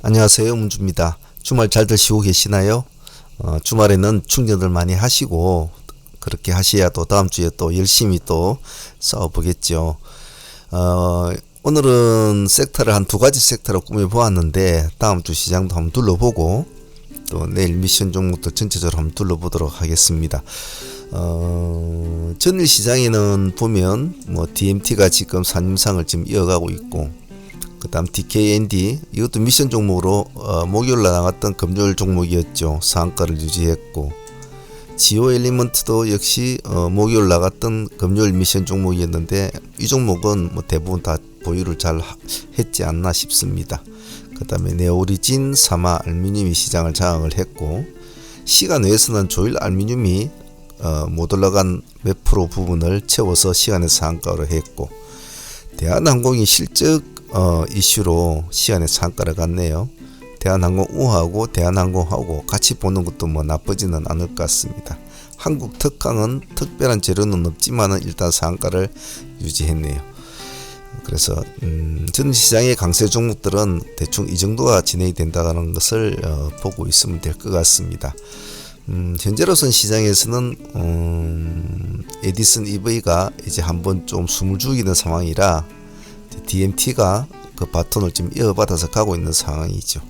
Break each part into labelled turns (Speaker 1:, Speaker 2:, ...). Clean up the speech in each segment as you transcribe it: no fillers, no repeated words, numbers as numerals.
Speaker 1: 안녕하세요. 문주입니다. 주말 잘들 쉬고 계시나요? 주말에는 충전들 많이 하시고 그렇게 하셔야 또 다음 주에 또 열심히 또 싸워보겠죠. 오늘은 섹터를 한 두 가지 섹터로 꾸며보았는데 다음 주 시장도 한번 둘러보고 또 내일 미션 종목도 전체적으로 한번 둘러보도록 하겠습니다. 전일 시장에는 보면 DMT가 지금 산림상을 지금 이어가고 있고, 그 다음 DKND 이것도 미션 종목으로 목요일 날 나갔던 금요일 종목이었죠. 상한가를 유지했고, 지오 엘리먼트도 역시 목요일 나갔던 금요일 미션 종목이었는데 이 종목은 대부분 다 보유를 잘 했지 않나 싶습니다. 그 다음에 네오리진, 사마, 알루미늄이 시장을 장악을 했고, 시간 외에서는 조일 알루미늄이 못 올라간 몇 프로 부분을 채워서 시간의 상한가로 했고, 대한항공이 실적 이슈로 시간의 상한가를 갔네요. 대한항공 우하고 대한항공하고 같이 보는 것도 나쁘지는 않을 것 같습니다. 한국 특강은 특별한 재료는 없지만은 일단 상한가를 유지했네요. 그래서 전 시장의 강세 종목들은 대충 이 정도가 진행이 된다는 것을 보고 있으면 될 것 같습니다. 현재로선 시장에서는 에디슨 EV가 이제 한번 좀 숨을 죽이는 상황이라 DMT가 그 바톤을 좀 이어받아서 가고 있는 상황이죠.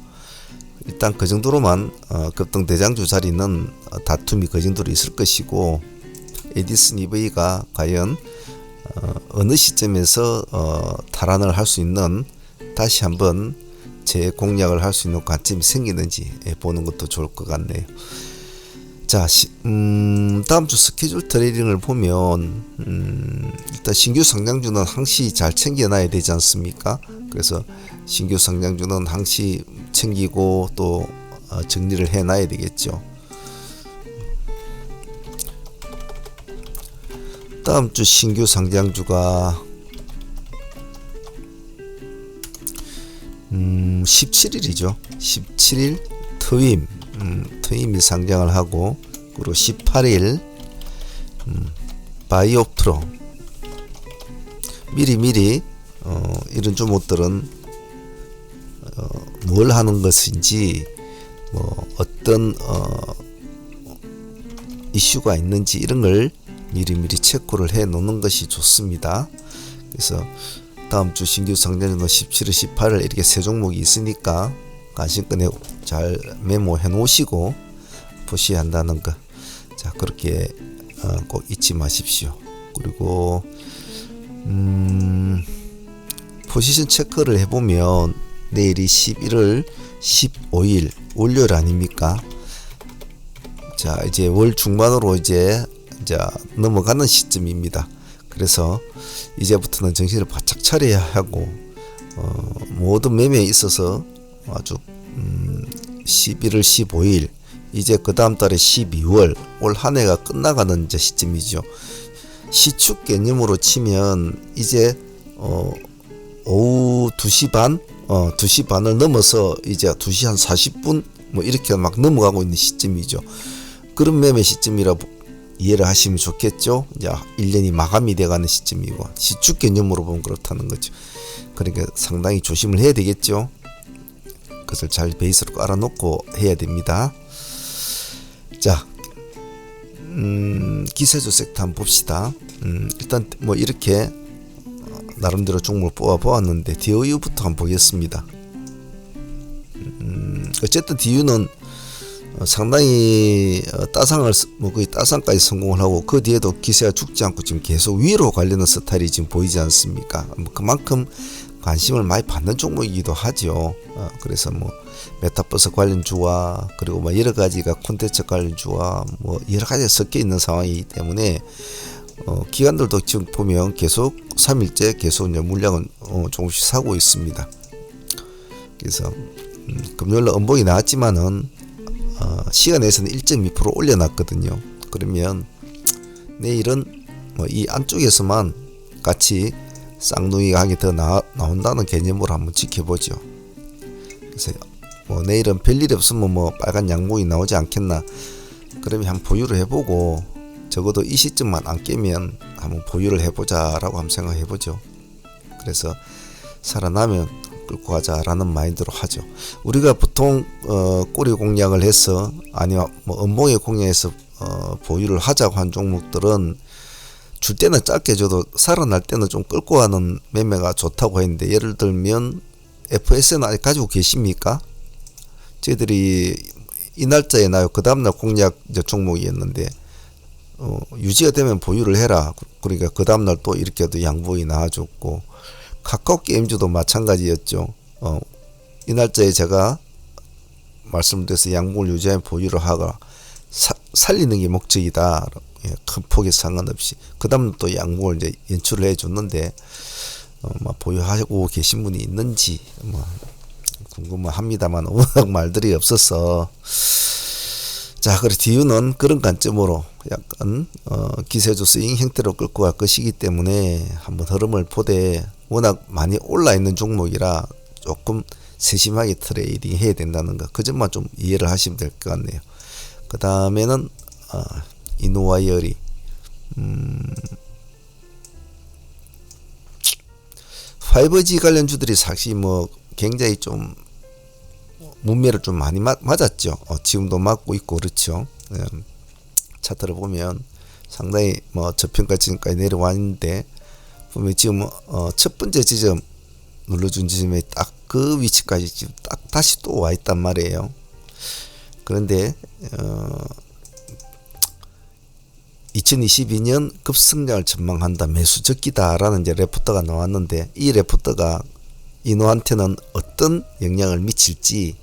Speaker 1: 일단 그 정도로만 급등 대장주 자리는 다툼이 그 정도로 있을 것이고, 에디슨 EV가 과연 어느 시점에서 탈환을 할 수 있는, 다시 한번 재공략을 할 수 있는 관점이 생기는지 보는 것도 좋을 것 같네요. 자, 다음 주 스케줄 트레이딩을 보면 일단 신규 상장주는 항시 잘 챙겨놔야 되지 않습니까? 그래서 신규 상장주는 항시 챙기고 또 정리를 해놔야 되겠죠. 다음 주 신규 상장주가 17일이죠. 17일 트윈이 상장을 하고, 그리고 18일 바이오프로. 미리 이런 종목들은 뭘 하는 것인지, 어떤 이슈가 있는지 이런 걸 미리 체크를 해 놓는 것이 좋습니다. 그래서 다음 주 신규 상장주는 17일, 18일 이렇게 세 종목이 있으니까 관심권에 잘 메모해 놓으시고 보셔야 한다는 것. 자, 그렇게 꼭 잊지 마십시오. 그리고 포지션 체크를 해보면 내일이 11월 15일 월요일 아닙니까? 자, 이제 월 중반으로 이제 넘어가는 시점입니다. 그래서 이제부터는 정신을 바짝 차려야 하고, 모든 매매에 있어서 아주 11월 15일 이제 그 다음 달에 12월 올 한 해가 끝나가는 이제 시점이죠. 시축 개념으로 치면 이제 오후 2시 반 2시 반을 넘어서 이제 2시 한 40분 이렇게 막 넘어가고 있는 시점이죠. 그런 매매 시점이라 이해를 하시면 좋겠죠. 이제 1년이 마감이 돼가는 시점이고, 시축 개념으로 보면 그렇다는 거죠. 그러니까 상당히 조심을 해야 되겠죠. 그것을 잘 베이스로 깔아놓고 해야 됩니다. 자, 기세주 섹터 한번 봅시다. 일단 이렇게 나름대로 종목을 뽑아보았는데 DOU부터 한번 보겠습니다. 어쨌든 DU는 상당히 따상을 거의 따상까지 성공을 하고, 그 뒤에도 기세가 죽지 않고 지금 계속 위로 가려는 스타일이 지금 보이지 않습니까? 그만큼 관심을 많이 받는 종목이기도 하죠. 그래서 메타버스 관련주와 그리고 여러 가지가 콘텐츠 관련주와 여러 가지가 섞여 있는 상황이기 때문에 기관들도 지금 보면 계속 3일째 계속 물량은 조금씩 사고 있습니다. 그래서 금요일날 음봉이 나왔지만은 시간에서는 1.2% 올려놨거든요. 그러면 내일은 이 안쪽에서만 같이 쌍둥이가 한 개 더 나온다는 개념으로 한번 지켜보죠. 그래서 내일은 별일 없으면 빨간 양봉이 나오지 않겠나. 그러면 한번 보유를 해보고, 적어도 이 시점만 안 깨면 한번 보유를 해보자 라고 한번 생각해보죠. 그래서 살아나면 끌고 가자라는 마인드로 하죠. 우리가 보통 꼬리 공략을 해서 아니면 뭐 음봉에 공략해서 보유를 하자고 한 종목들은 줄 때는 짧게 줘도 살아날 때는 좀 끌고 가는 매매가 좋다고 했는데, 예를 들면 FS는 아직 가지고 계십니까? 저희들이 이 날짜에 나요. 그 다음날 공략 종목이었는데 유지가 되면 보유를 해라. 그러니까 그 다음날 또 이렇게도 양봉이 나와줬고, 카카오 게임즈도 마찬가지였죠. 이 날짜에 제가 말씀드려서 양봉을 유지하면 보유를 하거나 살리는 게 목적이다. 예, 큰 폭에 상관없이 그 다음 또 양봉을 이제 연출을 해줬는데 보유하고 계신 분이 있는지 궁금합니다만 워낙 말들이 없어서. 자, 그래 DU는 그런 관점으로 약간 기세조 스윙 형태로 끌고 갈 것이기 때문에 한번 흐름을 보되, 워낙 많이 올라 있는 종목이라 조금 세심하게 트레이딩 해야 된다는 거, 그 점만 좀 이해를 하시면 될 것 같네요. 그 다음에는 이노와이어리 5G 관련주들이 사실 굉장히 좀 문매를 좀 많이 맞았죠. 지금도 맞고 있고 그렇죠. 차트를 보면 상당히 저평가 지점까지 내려왔는데, 보면 지금 첫 번째 지점 눌러준 지점에 딱 그 위치까지 지금 딱 다시 또 와 있단 말이에요. 그런데 2022년 급성장을 전망한다, 매수 적기다라는 이제 레포트가 나왔는데, 이 레포트가 이노한테는 어떤 영향을 미칠지,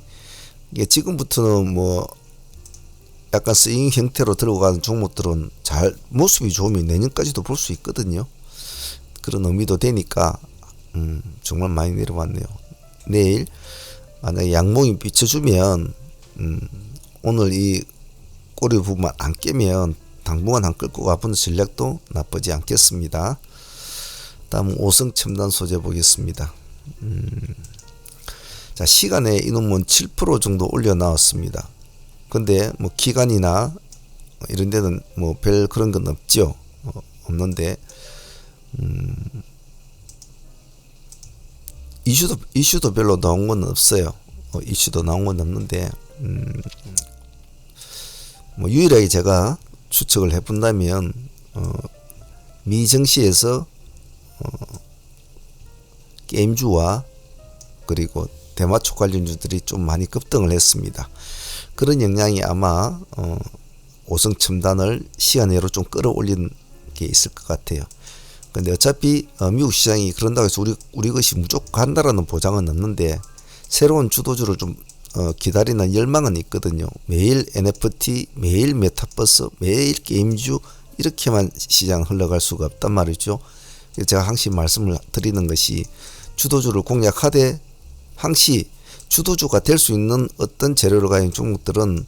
Speaker 1: 이게 지금부터는 약간 스윙 형태로 들고 가는 종목들은 잘 모습이 좋으면 내년까지도 볼 수 있거든요. 그런 의미도 되니까 정말 많이 내려왔네요. 내일 만약에 양봉이 비춰주면 오늘 이 꼬리 부분만 안 깨면 당분간 안 끌고 가보는 전략도 나쁘지 않겠습니다. 다음 오성 첨단 소재 보겠습니다. 자, 시간에 이놈은 7% 정도 올려 나왔습니다. 근데 기간이나 이런 데는 별 그런 건 없죠. 없는데 이슈도 별로 나온 건 없어요. 이슈도 나온 건 없는데 유일하게 제가 추측을 해본다면 미 증시에서 게임주와 그리고 대마초 관련주들이 좀 많이 급등을 했습니다. 그런 영향이 아마 오성 첨단을 시간외로 좀 끌어올린 게 있을 것 같아요. 근데 어차피 미국 시장이 그런다고 해서 우리 것이 무조건 간다라는 보장은 없는데, 새로운 주도주를 좀 기다리는 열망은 있거든요. 매일 NFT, 매일 메타버스, 매일 게임주, 이렇게만 시장 흘러갈 수가 없단 말이죠. 제가 항상 말씀을 드리는 것이, 주도주를 공략하되 항시 주도주가 될 수 있는 어떤 재료를 가진 종목들은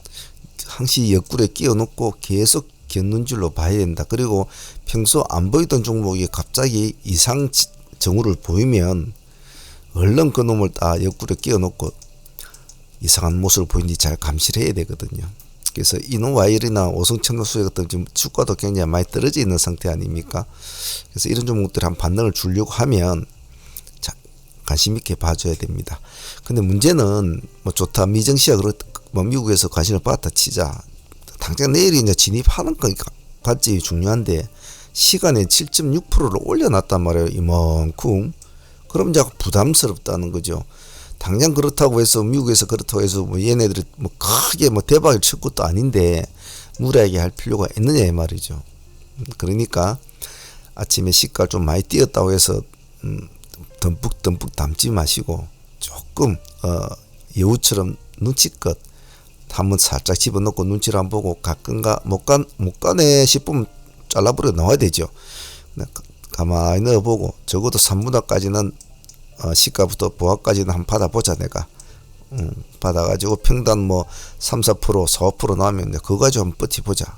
Speaker 1: 항시 옆구리에 끼워 넣고 계속 겪는 줄로 봐야 된다. 그리고 평소 안 보이던 종목이 갑자기 이상 정우를 보이면 얼른 그 놈을 다 옆구리에 끼워 넣고 이상한 모습을 보이는지 잘 감시를 해야 되거든요. 그래서 이노와일이나 오성첨단소재 같은 지금 주가도 굉장히 많이 떨어져 있는 상태 아닙니까? 그래서 이런 종목들이 한 반등을 주려고 하면 관심 있게 봐줘야 됩니다. 근데 문제는 좋다, 미증시가 미국에서 관심을 받았다 치자, 당장 내일이 이제 진입하는 것까지 중요한데 시간에 7.6%를 올려놨단 말이에요. 이만큼. 그럼 이제 부담스럽다는 거죠. 당장 그렇다고 해서 미국에서 그렇다고 해서 얘네들이 크게 대박을 칠 것도 아닌데 무리하게 할 필요가 있느냐 이 말이죠. 그러니까 아침에 시가를 좀 많이 뛰었다고 해서 듬뿍 담지 마시고 조금 여우처럼 눈치껏 한번 살짝 집어넣고 눈치를 안 보고 가끔가 못 가네 싶으면 잘라버려 나와야 되죠. 가만히 넣어보고 적어도 3분할까지는 시가부터 보합까지는 한번 받아보자. 내가 받아가지고 평단 3, 4%, 4, 5% 나오면 그거 가지고 한번 버티보자.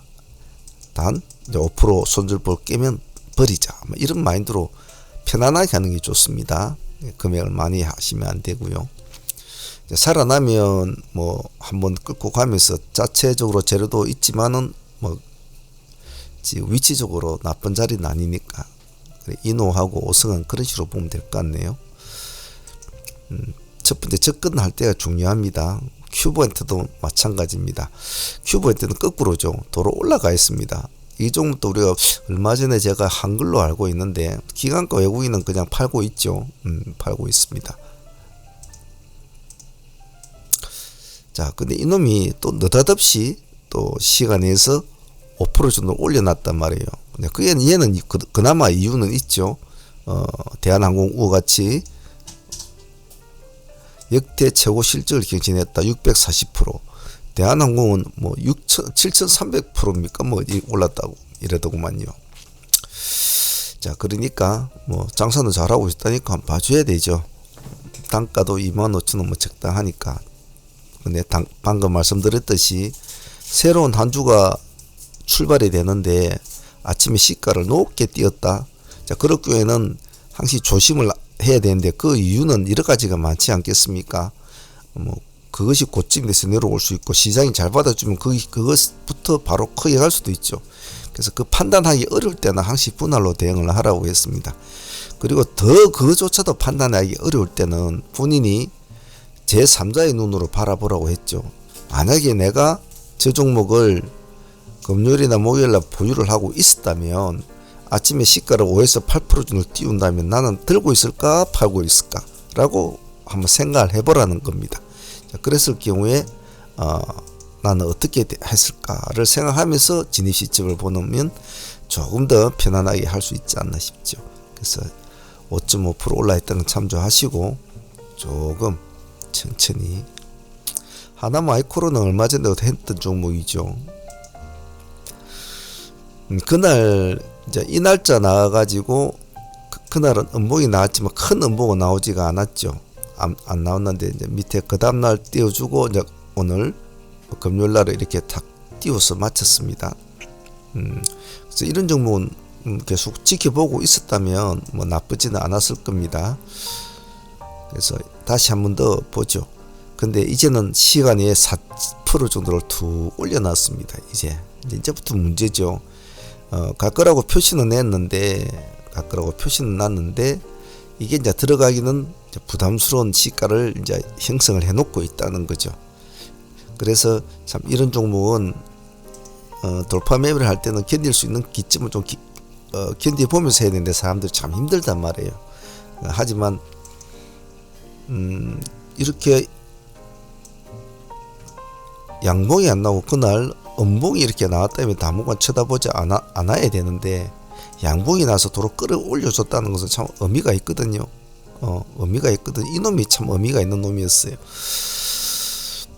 Speaker 1: 단 이제 5% 손절볼 깨면 버리자. 이런 마인드로 편안하게 하는 게 좋습니다. 금액을 많이 하시면 안 되고요. 살아나면 한번 끌고 가면서 자체적으로 재료도 있지만은 지금 위치적으로 나쁜 자리는 아니니까 이노하고 오성은 그런 식으로 보면 될 것 같네요. 첫 번째 접근할 때가 중요합니다. 큐브엔트도 마찬가지입니다. 큐브엔트는 거꾸로죠. 도로 올라가 있습니다. 이 종목도 우리가 얼마 전에 제가 한글로 알고 있는데 기관가 외국인은 그냥 팔고 있죠. 팔고 있습니다. 자, 근데 이놈이 또 느닷없이 또 시간에서 5% 정도 올려놨단 말이에요. 얘는 그나마 이유는 있죠. 대한항공 우같이 역대 최고 실적을 경신했다. 640%. 대한항공은 뭐 7,300%입니까? 뭐 올랐다고 이러더구만요. 자, 그러니까 뭐 장사는 잘하고 있다니까 한번 봐줘야 되죠. 단가도 25,000원 뭐 적당하니까. 근데 방금 말씀드렸듯이 새로운 한 주가 출발이 되는데 아침에 시가를 높게 띄었다. 자, 그럴 경우에는 항상 조심을 해야 되는데 그 이유는 여러 가지가 많지 않겠습니까? 뭐 그것이 고점이 돼서 내려올 수 있고 시장이 잘 받아주면 그것부터 바로 크게 갈 수도 있죠. 그래서 그 판단하기 어려울 때는 항상 분할로 대응을 하라고 했습니다. 그리고 더 그것조차도 판단하기 어려울 때는 본인이 제3자의 눈으로 바라보라고 했죠. 만약에 내가 저 종목을 금요일이나 목요일날 보유를 하고 있었다면 아침에 시가를 5에서 8% 정도 띄운다면 나는 들고 있을까 팔고 있을까 라고 한번 생각을 해보라는 겁니다. 자, 그랬을 경우에 나는 어떻게 했을까를 생각하면서 진입 시점을 보면 조금 더 편안하게 할 수 있지 않나 싶죠. 그래서 5.5% 올라있다는 참조하시고 조금 천천히. 하나마이크로는 얼마 전에 했던 종목이죠. 그날 이제 이 날짜 나와가지고 그날은 음봉이 나왔지만 큰 음봉은 나오지가 않았죠. 안 나왔는데 이제 밑에 그 다음날 띄워주고 이제 오늘 금요일날에 이렇게 탁 띄워서 마쳤습니다. 그래서 이런 종목은 계속 지켜보고 있었다면 뭐 나쁘지는 않았을 겁니다. 그래서 다시 한 번 더 보죠. 근데 이제는 시간에 4% 정도를 툭 올려놨습니다. 이제부터 문제죠. 갈 거라고 표시는 냈는데 이게 이제 들어가기는 이제 부담스러운 시가를 이제 형성을 해놓고 있다는 거죠. 그래서 참 이런 종목은 돌파 매매를 할 때는 견딜 수 있는 기점을 좀 견뎌보면서 해야 되는데 사람들이 참 힘들단 말이에요. 하지만 이렇게 양봉이 안 나오고 그날 음봉이 이렇게 나왔다면 당분간 쳐다보지 않아야 되는데 양봉이 나서 도로 끌어올려줬다는 것은 참 의미가 있거든요. 의미가 있거든. 이놈이 참 의미가 있는 놈이었어요.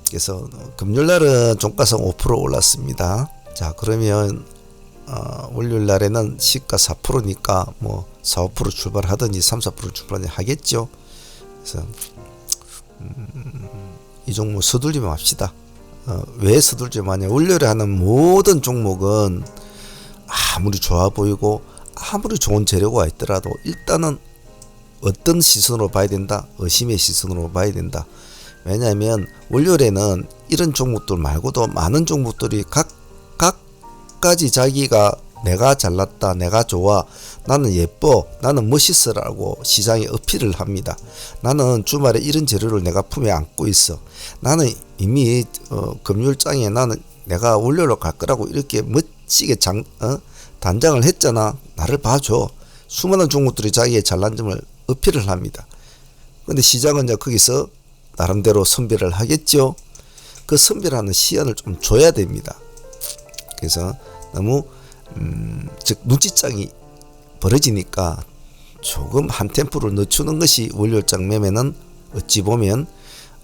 Speaker 1: 그래서 금요일날은 종가상 5% 올랐습니다. 자, 그러면 월요일날에는 시가 4%니까 뭐 4, 5% 출발하든지 3, 4% 출발하든지 하겠죠. 그래서 이 종목 서둘리면 합시다. 왜 서둘지만 월요일에 하는 모든 종목은 아무리 좋아 보이고 아무리 좋은 재료가 있더라도 일단은 어떤 시선으로 봐야 된다? 의심의 시선으로 봐야 된다. 왜냐하면 월요일에는 이런 종목들 말고도 많은 종목들이 각가지 자기가 내가 잘났다, 내가 좋아, 나는 예뻐, 나는 멋있어라고 시장에 어필을 합니다. 나는 주말에 이런 재료를 내가 품에 안고 있어. 나는 이미 금요일장에 나는 내가 월요일로 갈 거라고 이렇게 멋지게 단장을 했잖아. 나를 봐줘. 수많은 종목들이 자기의 잘난 점을 어필을 합니다. 근데 시장은 이제 거기서 나름대로 선별을 하겠죠. 그 선별하는 시간을 좀 줘야 됩니다. 그래서 너무 즉 눈치장이 벌어지니까 조금 한 템포를 늦추는 것이 월요일장 매매는 어찌 보면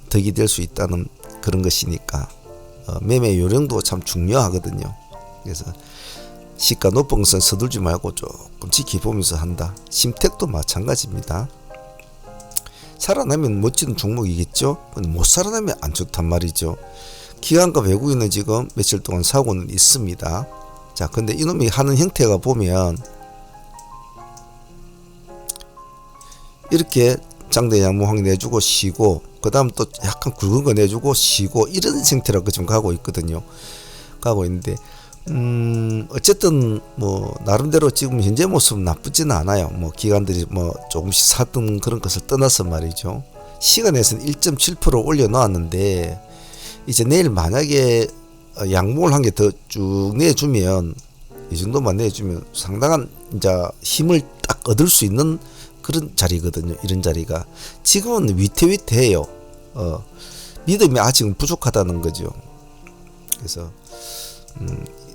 Speaker 1: 덕이 될 수 있다는 그런 것이니까 매매 요령도 참 중요하거든요. 그래서 시가 높은 것은 서둘지 말고 조금 지켜보면서 한다. 심택도 마찬가지입니다. 살아나면 멋진 종목이겠죠. 근데 못 살아나면 안 좋단 말이죠. 기관과 외국인은 지금 며칠 동안 사고는 있습니다. 자, 근데 이놈이 하는 형태가 보면 이렇게 장대 양봉 내주고 쉬고 그 다음 또 약간 굵은 거 내주고 쉬고 이런 형태라고 지금 가고 있거든요. 가고 있는데 어쨌든 뭐 나름대로 지금 현재 모습은 나쁘지는 않아요. 뭐 기관들이 뭐 조금씩 사든 그런 것을 떠나서 말이죠. 시간에서는 1.7% 올려놓았는데 이제 내일 만약에 양봉을 한 개 더 쭉 내주면 이 정도만 내주면 상당한 이제 힘을 딱 얻을 수 있는 그런 자리거든요. 이런 자리가 지금은 위태위태해요. 믿음이 아직은 부족하다는 거죠. 그래서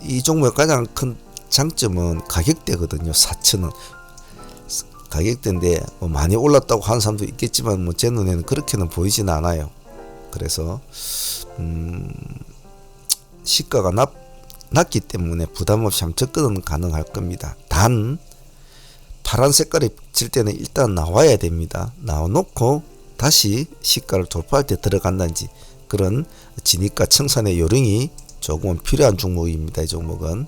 Speaker 1: 이 종목의 가장 큰 장점은 가격대거든요. 4,000원 가격대인데 뭐 많이 올랐다고 하는 사람도 있겠지만 뭐 제 눈에는 그렇게는 보이지는 않아요. 그래서 시가가 낮기 때문에 부담없이 한번 접근은 가능할 겁니다. 단 파란 색깔이 칠 때는 일단 나와야 됩니다. 나와놓고 다시 시가를 돌파할 때 들어간다든지 그런 진입과 청산의 요령이 조금은 필요한 종목입니다. 이 종목은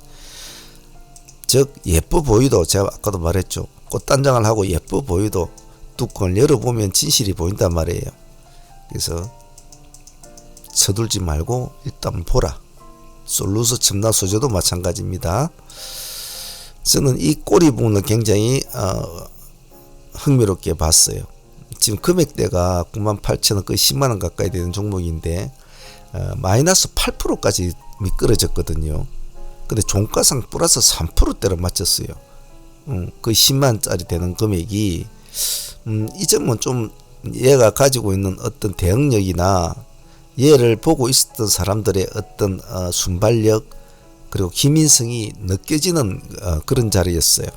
Speaker 1: 즉 예뻐 보이도 제가 아까도 말했죠. 꽃단장을 하고 예뻐 보이도 뚜껑을 열어보면 진실이 보인단 말이에요. 그래서 서둘지 말고 일단 보라. 솔루스 첨단 소재도 마찬가지입니다. 저는 이 꼬리 부분을 굉장히 흥미롭게 봤어요. 지금 금액대가 98,000원 거의 10만원 가까이 되는 종목인데 마이너스 8%까지 미끄러졌거든요. 근데 종가상 플러스 3%대로 맞췄어요. 거의 10만원짜리 되는 금액이 이 점은 좀 얘가 가지고 있는 어떤 대응력이나 얘를 보고 있었던 사람들의 어떤 순발력 그리고 기민성이 느껴지는 그런 자리였어요.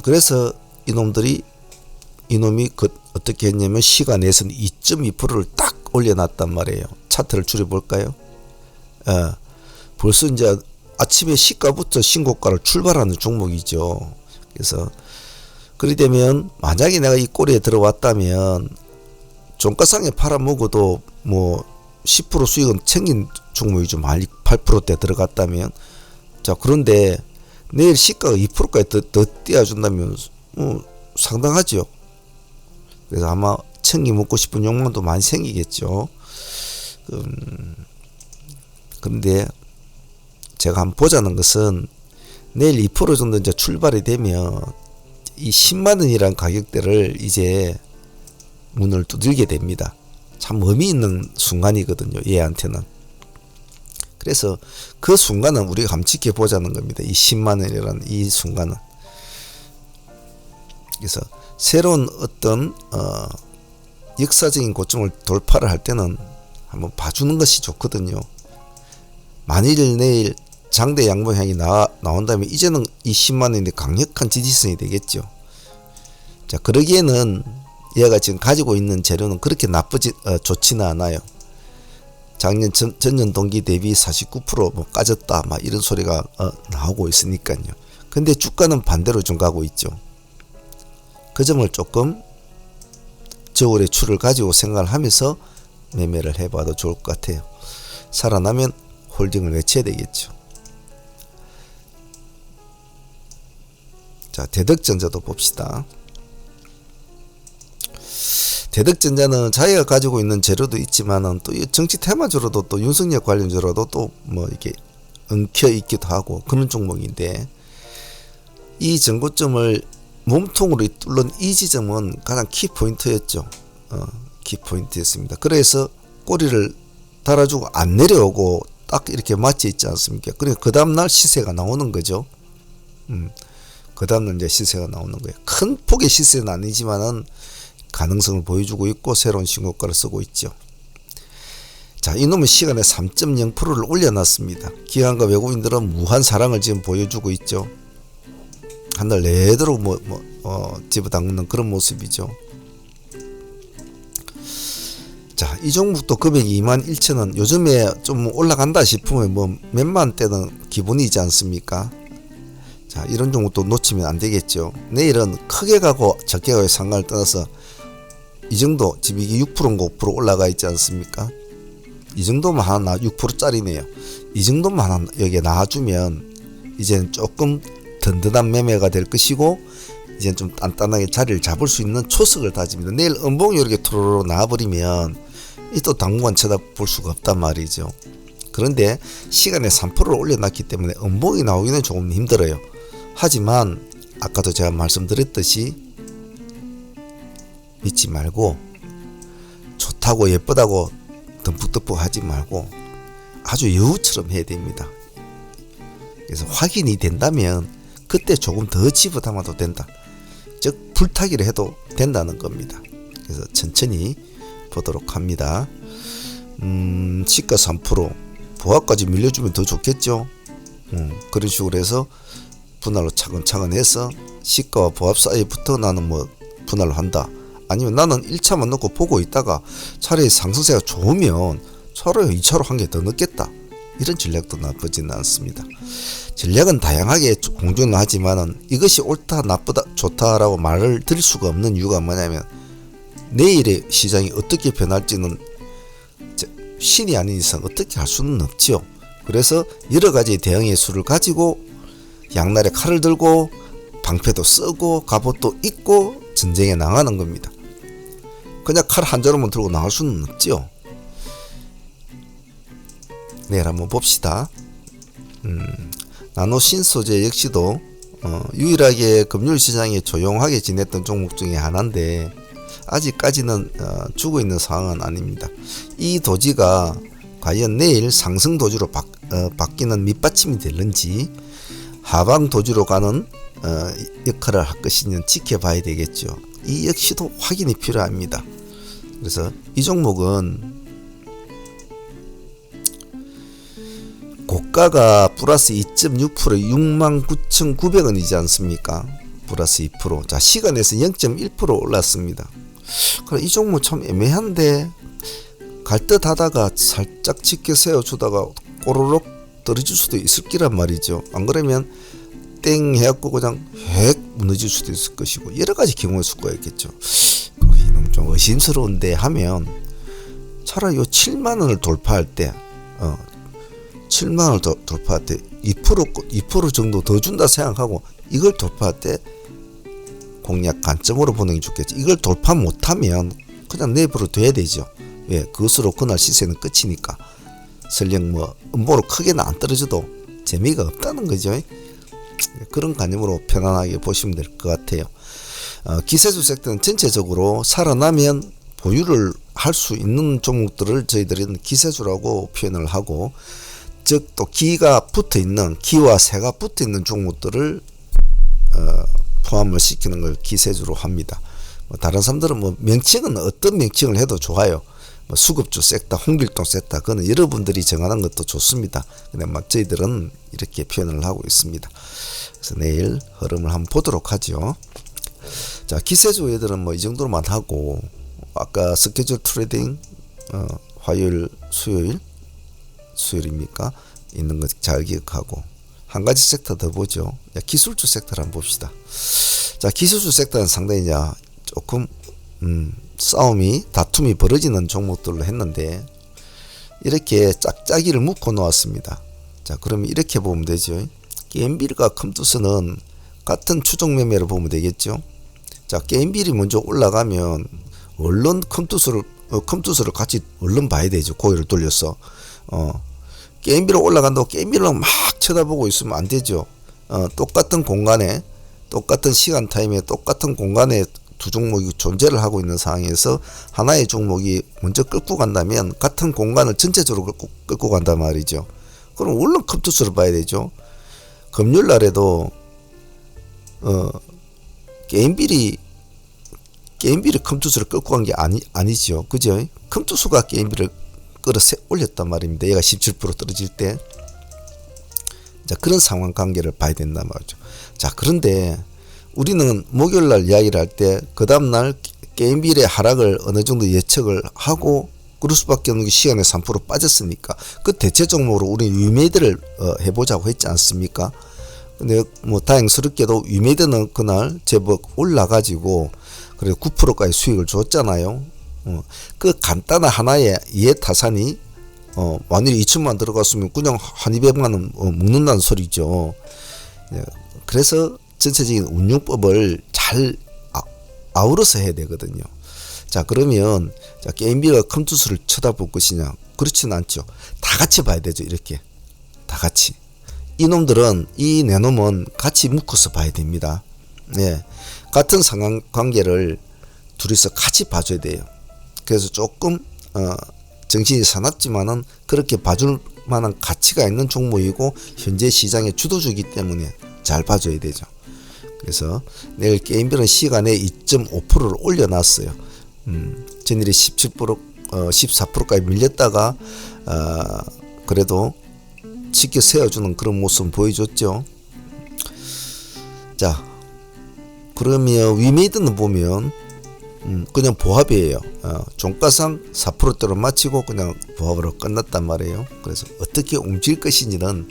Speaker 1: 그래서 이놈이 어떻게 했냐면 시간에서는 2.2%를 딱 올려놨단 말이에요. 차트를 줄여볼까요? 벌써 이제 아침에 시가부터 신고가를 출발하는 종목이죠. 그래서 그리 되면 만약에 내가 이 꼬리에 들어왔다면 종가상에 팔아먹어도 뭐 10% 수익은 챙긴 종목이죠. 만약 8%대 들어갔다면. 자, 그런데 내일 시가가 2%까지 더 띄워준다면 상당하죠. 그래서 아마 챙기 먹고 싶은 욕망도 많이 생기겠죠. 그런데 제가 한번 보자는 것은 내일 2% 정도 이제 출발이 되면 이 10만원이라는 가격대를 이제 문을 두들게 됩니다. 참 의미 있는 순간이거든요. 얘한테는. 그래서 그 순간은 우리가 한번 지켜보자는 겁니다. 이 10만원이라는 이 순간은. 그래서 새로운 어떤 역사적인 고점을 돌파를 할 때는 한번 봐주는 것이 좋거든요. 만일 내일 장대 양봉향이 나온다면 이제는 이 10만원인데 강력한 지지선이 되겠죠. 자, 그러기에는 얘가 지금 가지고 있는 재료는 그렇게 좋지는 않아요. 작년 전년 동기 대비 49% 뭐 까졌다 막 이런 소리가 나오고 있으니까요. 근데 주가는 반대로 좀 가고 있죠. 그 점을 조금 저울의 추를 가지고 생각을 하면서 매매를 해봐도 좋을 것 같아요. 살아나면 홀딩을 외쳐야 되겠죠. 자, 대덕전자도 봅시다. 대덕전자는 자기가 가지고 있는 재료도 있지만은 또 정치 테마주로도 또 윤석열 관련주로도 또 뭐 이렇게 엉켜 있기도 하고 그런 종목인데 이 전고점을 몸통으로 뚫는 이 지점은 가장 키포인트였죠. 키포인트였습니다. 그래서 꼬리를 달아주고 안 내려오고 딱 이렇게 맞지 있지 않습니까? 그러니까 그 다음날 시세가 나오는 거죠. 그 다음날 이제 시세가 나오는 거예요. 큰 폭의 시세는 아니지만은 가능성을 보여주고 있고 새로운 신고가를 쓰고 있죠. 자, 이놈의 시간에 3.0%를 올려놨습니다. 기관과 외국인들은 무한 사랑을 지금 보여주고 있죠. 한 달 내도록 집어담는 그런 모습이죠. 자, 이 종목도 금액이 21,000원. 요즘에 좀 올라간다 싶으면 뭐 몇만 대는 기본이지 않습니까? 자, 이런 종목도 놓치면 안 되겠죠. 내일은 크게 가고 적게 가고 상관을 떠나서 이 정도 지금 이게 6%인가 5% 올라가 있지 않습니까? 이 정도만 하나 6%짜리네요. 이 정도만 하나 여기에 나와주면 이제는 조금 든든한 매매가 될 것이고 이제는 좀 단단하게 자리를 잡을 수 있는 초석을 다집니다. 내일 음봉이 이렇게 토로로 나와버리면 이 또 당분간 쳐다볼 수가 없단 말이죠. 그런데 시간에 3%를 올려놨기 때문에 음봉이 나오기는 조금 힘들어요. 하지만 아까도 제가 말씀드렸듯이 믿지 말고 좋다고 예쁘다고 듬뿍듬뿍 하지 말고 아주 여우처럼 해야 됩니다. 그래서 확인이 된다면 그때 조금 더 집어담아도 된다. 즉 불타기를 해도 된다는 겁니다. 그래서 천천히 보도록 합니다. 시가 3% 보합까지 밀려주면 더 좋겠죠. 그런 식으로 해서 분할로 차근차근 해서 시가와 보합 사이부터 나는 뭐 분할을 한다. 아니면 나는 1차만 넣고 보고 있다가 차라리 상승세가 좋으면 차라리 2차로 한 개 더 넣겠다. 이런 전략도 나쁘지는 않습니다. 전략은 다양하게 공존을 하지만은 이것이 옳다 나쁘다 좋다라고 말을 드릴 수가 없는 이유가 뭐냐면 내일의 시장이 어떻게 변할지는 신이 아닌 이상 어떻게 할 수는 없지요. 그래서 여러 가지 대응의 수를 가지고 양날에 칼을 들고 방패도 쓰고 갑옷도 입고 전쟁에 나가는 겁니다. 그냥 칼 한 자루만 들고 나갈 수는 없지요. 내일 한번 봅시다. 나노 신소재 역시도 유일하게 금융 시장이 조용하게 지냈던 종목 중에 하나인데 아직까지는 죽어있는 상황은 아닙니다. 이 도지가 과연 내일 상승 도지로 바뀌는 밑받침이 될는지 하방 도지로 가는 역할을 할 것인지 지켜봐야 되겠죠. 이 역시도 확인이 필요합니다. 그래서 이 종목은 고가가 플러스 2.6% 69,900원이지 않습니까? 플러스 2%. 자, 시간에서 0.1% 올랐습니다. 그래, 이 종목 참 애매한데 갈 듯 하다가 살짝 지켜 세워주다가 꼬르륵 떨어질 수도 있을 기란 말이죠. 안 그러면 땡 해갖고 그냥 핵 무너질 수도 있을 것이고 여러 가지 경우의 수가 있겠죠. 이놈 좀 의심스러운데 하면 차라리 요 7만원을 돌파할 때 7만원을 돌파할 때 2% 정도 더 준다 생각하고 이걸 돌파할 때 공략 관점으로 보는 게 좋겠지. 이걸 돌파 못하면 그냥 내버려 둬야 되죠. 왜? 그것으로 그날 시세는 끝이니까. 설령 뭐 음보로 크게는 안 떨어져도 재미가 없다는 거죠. 그런 관념으로 편안하게 보시면 될 것 같아요. 기세주 섹터는 전체적으로 살아나면 보유를 할 수 있는 종목들을 저희들은 기세주라고 표현을 하고, 즉 또 기가 붙어있는, 기와 새가 붙어있는 종목들을 포함을 시키는 걸 기세주로 합니다. 다른 사람들은 뭐 명칭은 어떤 명칭을 해도 좋아요. 뭐 수급주 섹터, 홍길동 섹터, 그거는 여러분들이 정하는 것도 좋습니다. 근데 막 저희들은 이렇게 표현을 하고 있습니다. 그래서 내일 흐름을 한번 보도록 하죠. 자, 기세주 애들은 뭐 이 정도로만 하고, 아까 스케줄 트레이딩 화요일, 수요일입니까? 있는 것 잘 기억하고, 한 가지 섹터 더 보죠. 기술주 섹터를 한번 봅시다. 자, 기술주 섹터는 상당히 이제 조금 다툼이 벌어지는 종목들로 했는데 이렇게 짝짝이를 묶어 놓았습니다. 자, 그러면 이렇게 보면 되죠. 게임빌과 컴투스는 같은 추종 매매를 보면 되겠죠. 자, 게임빌이 먼저 올라가면 얼른 컴투스를 같이 얼른 봐야 되죠. 고개를 돌려서 게임빌이 올라간다고 게임빌을 막 쳐다보고 있으면 안 되죠. 똑같은 공간에, 똑같은 시간 타임에, 똑같은 공간에 두 종목이 존재를 하고 있는 상황에서 하나의 종목이 먼저 끌고 간다면 같은 공간을 전체적으로 끌고 간단 말이죠. 그럼 얼른 컴투스를 봐야 되죠. 금요일 날에도 게임빌이 컴투스를 끌고 간 게 아니죠. 그죠? 컴투스가 게임빌을 끌어 올렸단 말입니다. 얘가 17% 떨어질 때. 자, 그런 상황 관계를 봐야 된단 말이죠. 자, 그런데 우리는 목요일날 이야기를 할 때 그 다음날 게임빌의 하락을 어느 정도 예측을 하고 그럴 수밖에 없는 게 시간에 3% 빠졌으니까 그 대체 종목으로 우리 위메이드를 해보자고 했지 않습니까? 근데 뭐 다행스럽게도 위메이드는 그날 제법 올라가지고 그래 9%까지 수익을 줬잖아요. 그 간단한 하나의 이해타산이 만일에 2천만 들어갔으면 그냥 한 200만원 먹는다는 소리죠. 그래서 전체적인 운용법을 잘 아우러서 해야 되거든요. 자, 그러면 게임비가 컴투스를 쳐다볼 것이냐? 그렇지는 않죠. 다 같이 봐야 되죠. 이렇게 다 같이. 이놈들은, 이 네놈은 같이 묶어서 봐야 됩니다. 네, 같은 상황 관계를 둘이서 같이 봐줘야 돼요. 그래서 조금 정신이 사납지만은 그렇게 봐줄 만한 가치가 있는 종목이고 현재 시장의 주도주기 때문에 잘 봐줘야 되죠. 그래서 내일 게임별은 시간에 2.5%를 올려놨어요. 전일에 17%, 14%까지 밀렸다가 그래도 지켜 세워주는 그런 모습 보여줬죠. 자, 그러면 위메이드는 보면 그냥 보합이에요. 종가상 4%대로 마치고 그냥 보합으로 끝났단 말이에요. 그래서 어떻게 움직일 것인지는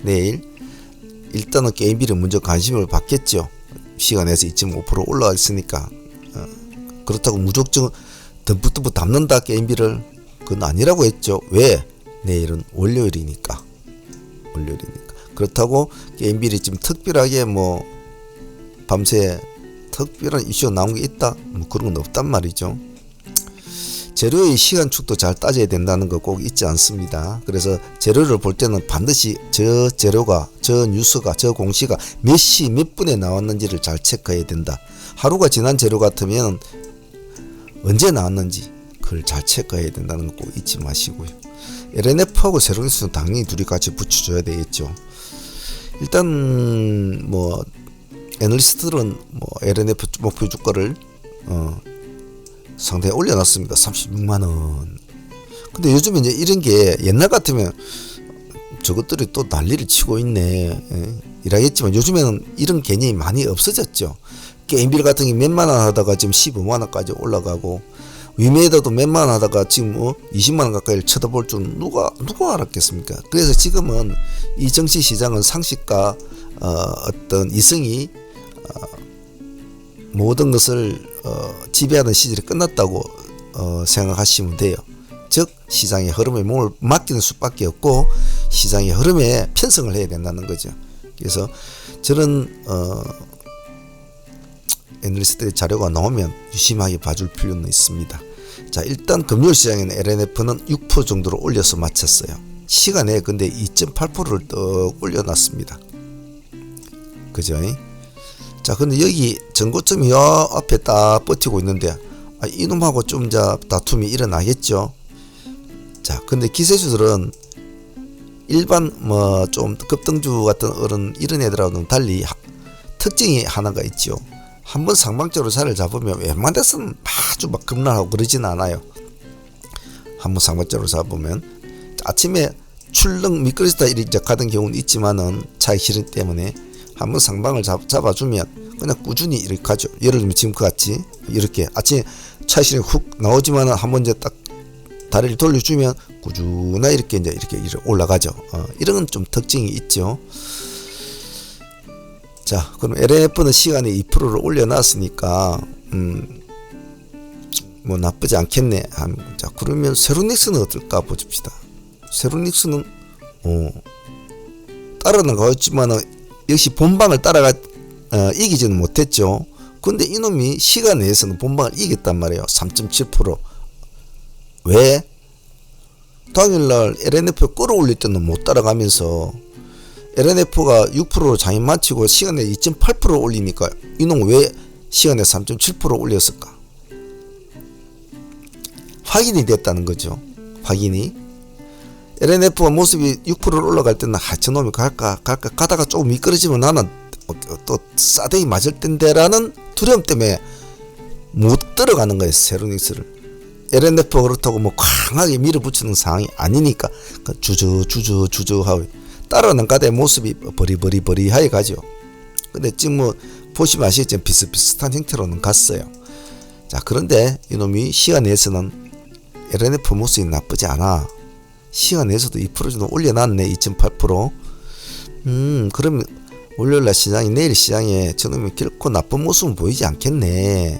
Speaker 1: 내일 일단은 게임비를 먼저 관심을 받겠죠. 시간에서 2.5% 올라와 있으니까. 그렇다고 무조건 듬뿍듬뿍 담는다 게임비를, 그건 아니라고 했죠. 왜? 내일은 월요일이니까. 그렇다고 게임비를 지금 특별하게 뭐 밤새 특별한 이슈가 나온 게 있다? 뭐 그런 건 없단 말이죠. 재료의 시간축도 잘 따져야 된다는 거 꼭 잊지 않습니다. 그래서 재료를 볼 때는 반드시 저 재료가, 저 뉴스가, 저 공시가 몇 시 몇 분에 나왔는지를 잘 체크해야 된다. 하루가 지난 재료 같으면 언제 나왔는지 그걸 잘 체크해야 된다는 거 꼭 잊지 마시고요. LNF하고 세로닉스는 당연히 둘이 같이 붙여줘야 되겠죠. 일단 뭐 애널리스트들은 뭐 LNF 목표 주가를 상당히 올려놨습니다. 36만원. 근데 요즘 이제 이런 게 옛날 같으면 저것들이 또 난리를 치고 있네. 이라겠지만 요즘에는 이런 개념이 많이 없어졌죠. 게임빌 같은 게 몇만원 하다가 지금 15만원까지 올라가고, 위메이더도 몇만원 하다가 지금 20만원 가까이를 쳐다볼 줄 누가 알았겠습니까? 그래서 지금은 이 정치 시장은 상식과 어떤 이성이 모든 것을 지배하는 시절이 끝났다고 생각하시면 돼요. 즉 시장의 흐름에 몸을 맡기는 수밖에 없고 시장의 흐름에 편성을 해야 된다는 거죠. 그래서 저는 애널리스트의 자료가 나오면 유심하게 봐줄 필요는 있습니다. 자, 일단 금요일 시장에는 LNF는 6% 정도로 올려서 마쳤어요. 시간에 근데 2.8%를 떡 올려놨습니다. 그죠? 자, 근데 여기 전고점이 요 앞에 딱 버티고 있는데 이놈하고 좀 다툼이 일어나겠죠. 자, 근데 기세주들은 일반 뭐 좀 급등주 같은 이런 애들하고는 달리 특징이 하나가 있죠. 한번 상방적으로 자리를 잡으면 웬만한 데서는 아주 막 급락하고 그러진 않아요. 한번 상방적으로 잡으면 아침에 출렁 미끄러지다 이렇게 가던 경우는 있지만은 차익 실현 때문에 한번 상방을 잡아주면 그냥 꾸준히 이렇게 가죠. 예를 들면 지금 같이 이렇게 아침에 차익 실현이 훅 나오지만은 한번 이제 딱 다리를 돌려주면 꾸준히 이렇게 올라가죠. 이런 건 좀 특징이 있죠. 자, 그럼 LNF는 시간에 2%를 올려놨으니까 뭐 나쁘지 않겠네. 자, 그러면 세로닉스는 어떨까 보십시다. 세로닉스는 따라는 가졌지만은 역시 본방을 따라가 이기지는 못했죠. 근데 이놈이 시간 내에서는 본방을 이겼단 말이에요. 3.7%. 왜? 당일날 LNF 끌어올릴 때는 못 따라가면서 LNF가 6%로 장인 마치고 시간에 2.8% 올리니까 이놈 왜 시간에 3.7% 올렸을까? 확인이 됐다는 거죠. 확인이. LNF가 모습이 6%로 올라갈 때는 저놈이 갈까 가다가 조금 미끄러지면 나는 또 싸대기 맞을 텐데라는 두려움 때문에 못 들어가는 거예요. 세로닉스를. LNF가 그렇다고 뭐 강하게 밀어붙이는 상황이 아니니까 주저 하고 따라는 가다의 모습이 버리하게 가죠. 근데 지금 뭐 보시면 아시겠지만 비슷비슷한 형태로는 갔어요. 자, 그런데 이놈이 시간 내에서는 LNF 모습이 나쁘지 않아. 시간 내에서도 2% 정도 올려놨네. 2.8%. 그러면 월요일날 시장이 내일 시장에 저놈이 결코 나쁜 모습은 보이지 않겠네.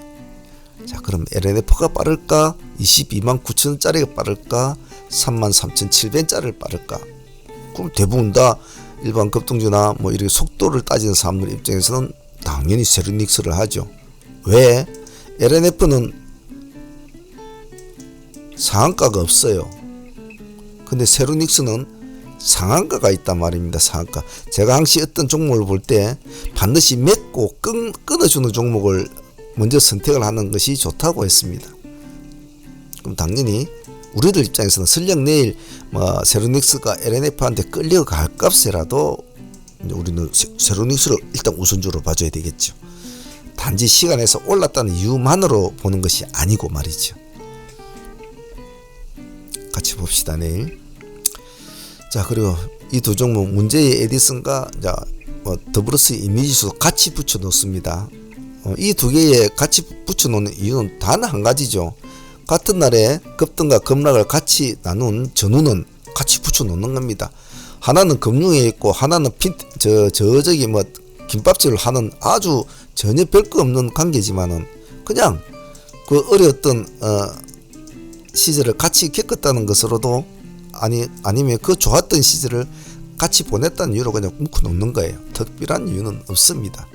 Speaker 1: 자, 그럼 LNF가 빠를까? 22만 9천원짜리가 빠를까? 33,700원짜리를 빠를까? 그럼 대부분 다 일반 급등주나 뭐 이렇게 속도를 따지는 사람들 입장에서는 당연히 세로닉스를 하죠. 왜? LNF는 상한가가 없어요. 근데 세로닉스는 상한가가 있단 말입니다. 상한가. 제가 항시 어떤 종목을 볼 때 반드시 맺고 끊어주는 종목을 먼저 선택을 하는 것이 좋다고 했습니다. 그럼 당연히 우리들 입장에서는 설령 내일 뭐 세로닉스가 LNF한테 끌려갈 값이라도 우리는 세로닉스를 일단 우선주로 봐줘야 되겠죠. 단지 시간에서 올랐다는 이유만으로 보는 것이 아니고 말이죠. 같이 봅시다. 내일. 자, 그리고 이 두 종목 문제의 에디슨과 더블로스 이미지수 같이 붙여 놓습니다. 이 두 개에 같이 붙여 놓는 이유는 단 한 가지죠. 같은 날에 급등과 급락을 같이 나눈 전후는 같이 붙여 놓는 겁니다. 하나는 금융에 있고 하나는 저기 뭐 김밥집을 하는 아주 전혀 별거 없는 관계지만은 그냥 그 어려웠던 시절을 같이 겪었다는 것으로도 아니면 그 좋았던 시절을 같이 보냈다는 이유로 그냥 묶어 놓는 거예요. 특별한 이유는 없습니다.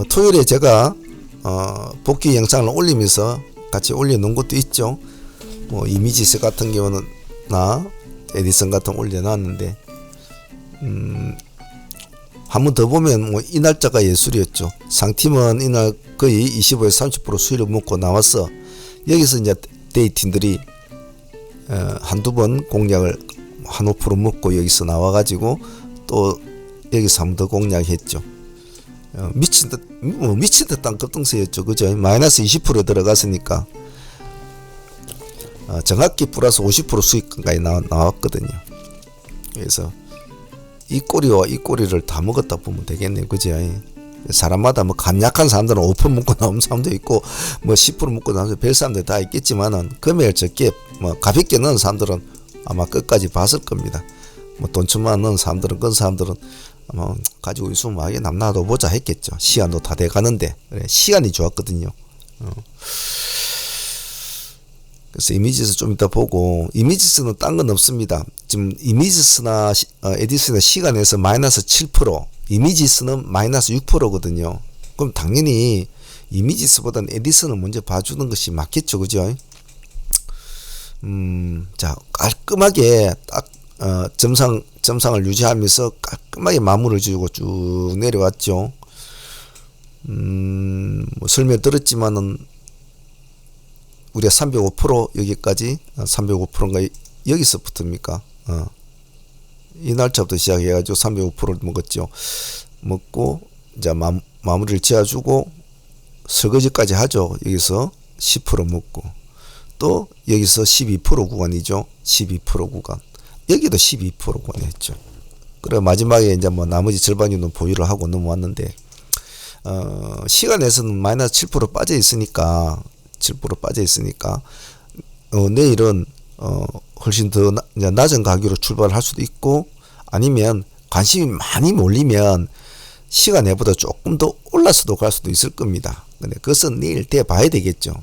Speaker 1: 토요일에 제가 복귀 영상을 올리면서 같이 올려놓은 것도 있죠. 뭐 이미지스 같은 경우는 나 에디슨 같은 거 올려놨는데 한 번 더 보면 뭐 이 날짜가 예술이었죠. 상팀은 이날 거의 25에서 30% 수익을 먹고 나왔어. 여기서 이제 데이팀들이 한두 번 공략을 한 5% 먹고 여기서 나와가지고 또 여기서 한 번 더 공략했죠. 미친 듯한 급등세였죠. 그죠? 마이너스 20% 들어갔으니까 정확히 플러스 50% 수익까지 나왔거든요. 그래서 이 꼬리와 이 꼬리를 다 먹었다 보면 되겠네요. 그죠? 사람마다 뭐 간약한 사람들은 5% 먹고 나오는 사람도 있고 뭐 10% 먹고 나오는 별 사람들 다 있겠지만은 금액을 적게 뭐 가볍게 넣은 사람들은 아마 끝까지 봤을 겁니다. 뭐 돈천만 넣은 사람들은 그런 사람들은 아마 가지고 있으면 하게 남나도 보자 했겠죠. 시간도 다 돼가는데 그래, 시간이 좋았거든요. 그래서 이미지스 좀 이따 보고 이미지스는 딴 건 없습니다. 지금 이미지스나 에디슨의 시간에서 마이너스 7% 이미지스는 마이너스 6%거든요. 그럼 당연히 이미지스보다는 에디슨을 먼저 봐주는 것이 맞겠죠. 그죠? 자, 깔끔하게 딱 점상을 유지하면서 깔끔하게 마무리를 주고 쭉 내려왔죠. 뭐 설명 들었지만은 우리가 305% 여기까지 305%인가 여기서 붙습니까? 이 날짜부터 시작해가지고 305%를 먹었죠. 먹고 이제 마무리를 지어주고 설거지까지 하죠. 여기서 10% 먹고 또 여기서 12% 구간이죠. 12% 구간. 여기도 12% 구간이었죠. 그래 마지막에 이제 뭐 나머지 절반 정도 보유를 하고 넘어왔는데 시간에서는 마이너스 7% 빠져 있으니까 7% 빠져 있으니까 내일은 훨씬 더 낮은 가격으로 출발할 수도 있고 아니면 관심이 많이 몰리면 시간에보다 조금 더 올라서도 갈 수도 있을 겁니다. 근데 그것은 내일 돼 봐야 되겠죠.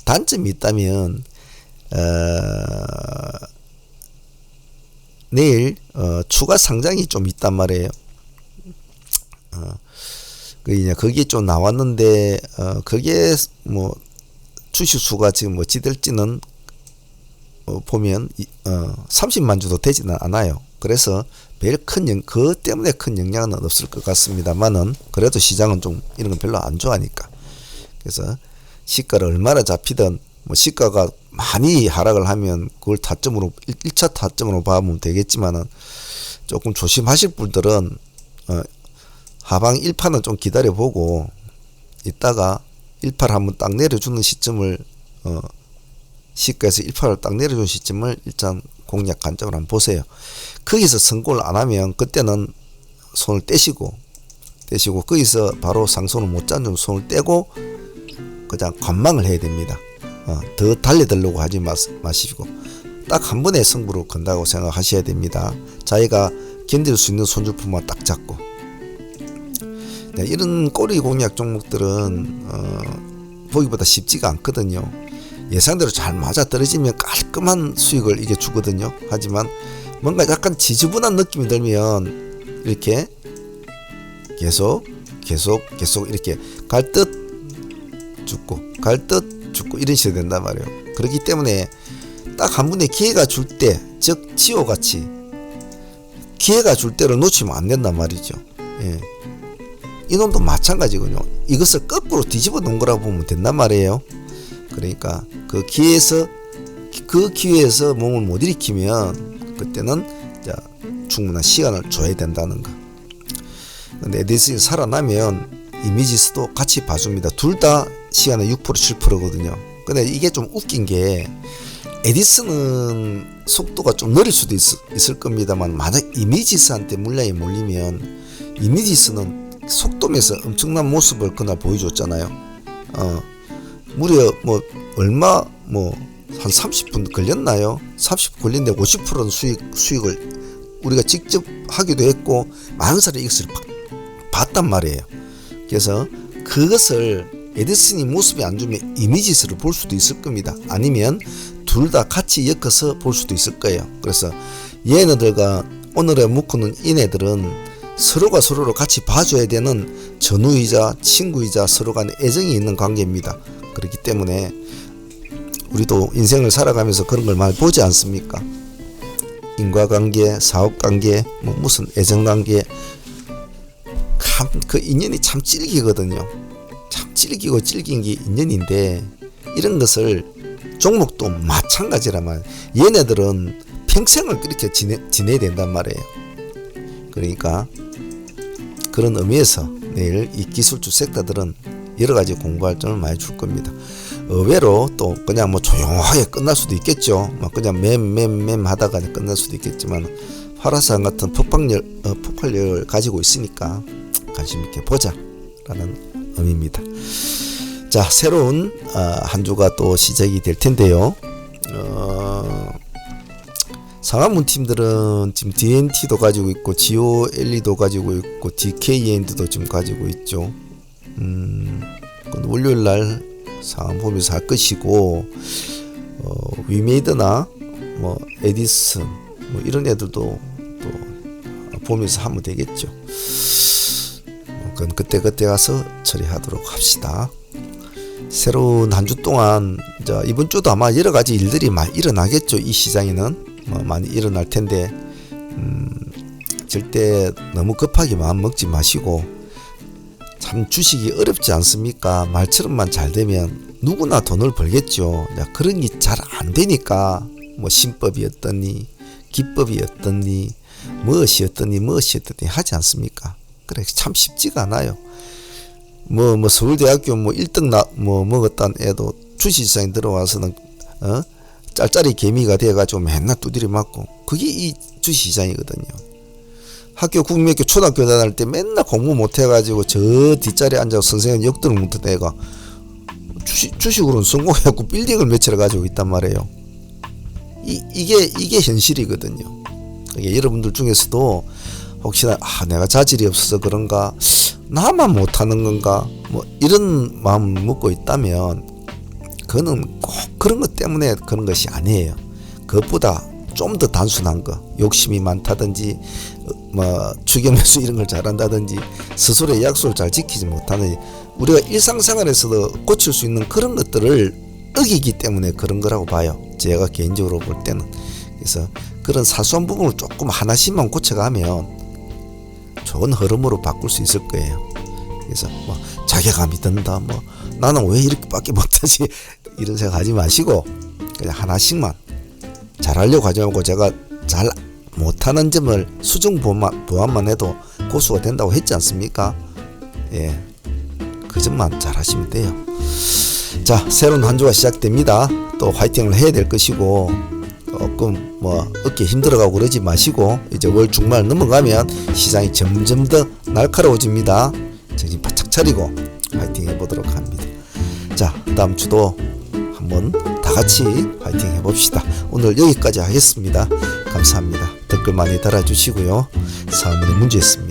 Speaker 1: 단점이 있다면 내일 추가 상장이 좀 있단 말이에요. 거기에 좀 나왔는데 그게 뭐 주식수가 지금 뭐지 될지는 보면 30만 주도 되지는 않아요. 그래서 그 때문에 큰 영향은 없을 것 같습니다만은 그래도 시장은 좀 이런 건 별로 안 좋아하니까. 그래서 시가를 얼마나 잡히든 뭐 시가가 많이 하락을 하면 그걸 타점으로 1차 타점으로 봐보면 되겠지만은 조금 조심하실 분들은 하방 1파는 좀 기다려보고 이따가 1파를 한번 딱 내려주는 시점을 시가에서 1파를 딱 내려주는 시점을 일단 공략 관점을 한번 보세요. 거기서 성공을 안 하면 그때는 손을 떼시고 거기서 바로 상손을 못 잡는 손을 떼고 그냥 관망을 해야 됩니다. 더 달려들려고 하지 마시고 딱 한 번에 승부로 건다고 생각하셔야 됩니다. 자기가 견딜 수 있는 손주품만 딱 잡고 이런 꼬리 공략 종목들은 보기보다 쉽지가 않거든요. 예상대로 잘 맞아 떨어지면 깔끔한 수익을 이게 주거든요. 하지만 뭔가 약간 지저분한 느낌이 들면 이렇게 계속 이렇게 갈 듯 죽고 이런 식으로 된단 말이에요. 그렇기 때문에 딱 한 번에 기회가 줄 때, 즉 지호같이 기회가 줄 때를 놓치면 안 된단 말이죠. 예. 이놈도 마찬가지거든요. 이것을 거꾸로 뒤집어 놓은 거라고 보면 된단 말이에요. 그러니까 그 기회에서 몸을 못 일으키면 그때는 충분한 시간을 줘야 된다는 거. 근데 에디슨이 살아나면 이미지스도 같이 봐줍니다. 둘 다 시간은 6% 7%거든요. 근데 이게 좀 웃긴 게 에디슨은 속도가 좀 느릴 수도 있을 겁니다만 만약 이미지스한테 물량이 몰리면 이미지스는 속도면서 엄청난 모습을 그날 보여줬잖아요. 무려 얼마 한 30분 걸렸나요? 30분 걸린데 50%는 수익을 우리가 직접 하기도 했고 많은 사람이 이것을 봤단 말이에요. 그래서 그것을 에디슨이 모습이 안 좋으면 이미지스를 볼 수도 있을 겁니다. 아니면 둘 다 같이 엮어서 볼 수도 있을 거예요. 그래서 얘네들과 오늘의 묵고는 이네들은 서로가 서로를 같이 봐줘야 되는 전우이자 친구이자 서로 간에 애정이 있는 관계입니다. 그렇기 때문에 우리도 인생을 살아가면서 그런 걸 많이 보지 않습니까? 인과관계, 사업관계, 무슨 애정관계, 그 인연이 참 질기거든요. 참 질긴 게 인연인데 이런 것을 종목도 마찬가지라면 얘네들은 평생을 그렇게 지내야 된단 말이에요. 그러니까 그런 의미에서 내일 이 기술주 섹터들은 여러가지 공부할 점을 많이 줄 겁니다. 의외로 또 그냥 조용하게 끝날 수도 있겠죠. 그냥 맴 하다가 끝날 수도 있겠지만 화라산 같은 폭발력을 가지고 있으니까 관심 있게 보자 라는 의미입니다. 자, 새로운 한 주가 또 시작이 될 텐데요. 상한문 팀들은 지금 DNT도 가지고 있고 GOLE도 가지고 있고 DKND도 지금 가지고 있죠. 월요일날 상한 보면서 할 것이고 위메이드나 에디슨 이런 애들도 또 보면서 하면 되겠죠. 그건 그때 가서 처리하도록 합시다. 새로운 한 주 동안 이번 주도 아마 여러 가지 일들이 많이 일어나겠죠. 이 시장에는 많이 일어날 텐데 절대 너무 급하게 마음 먹지 마시고 참 주식이 어렵지 않습니까? 말처럼만 잘 되면 누구나 돈을 벌겠죠. 그런 게 잘 안 되니까 신법이 어떠니 기법이 어떠니 무엇이 어떠니 하지 않습니까? 그래 참 쉽지가 않아요. 서울대학교 1등 먹었다는 애도 주식시장에 들어와서는 짤짤이 개미가 돼가지고 맨날 두드려 맞고 그게 이 주식시장이거든요. 학교 국민학교 초등학교 다닐 때 맨날 공부 못해가지고 저 뒷자리에 앉아서 선생님 역등을 못한 애가 주식으로는 성공해갖고 빌딩을 매치를 가지고 있단 말이에요. 이게 현실이거든요. 그러니까 여러분들 중에서도 혹시나 내가 자질이 없어서 그런가 나만 못하는 건가 이런 마음을 먹고 있다면 그거는 꼭 그런 것 때문에 그런 것이 아니에요. 그것보다 좀 더 단순한 거 욕심이 많다든지 추경매수 이런 걸 잘한다든지 스스로의 약속을 잘 지키지 못하는 우리가 일상생활에서도 고칠 수 있는 그런 것들을 어기기 때문에 그런 거라고 봐요. 제가 개인적으로 볼 때는. 그래서 그런 사소한 부분을 조금 하나씩만 고쳐가면 좋은 흐름으로 바꿀 수 있을 거예요. 그래서 자괴감이 든다 나는 왜 이렇게밖에 못하지 이런 생각 하지 마시고 그냥 하나씩만 잘하려고 하지 말고 제가 잘 못하는 점을 수정 보완만 해도 고수가 된다고 했지 않습니까? 예, 그 점만 잘 하시면 돼요. 자, 새로운 한 주가 시작됩니다. 또 화이팅을 해야 될 것이고 조금 어깨 힘들어가고 그러지 마시고 이제 월 중반 넘어가면 시장이 점점 더 날카로워집니다. 정신 바짝 차리고 화이팅 해보도록 합니다. 자, 다음 주도 한번 다 같이 화이팅 해봅시다. 오늘 여기까지 하겠습니다. 감사합니다. 댓글 많이 달아주시고요. 사문의 문제였습니다.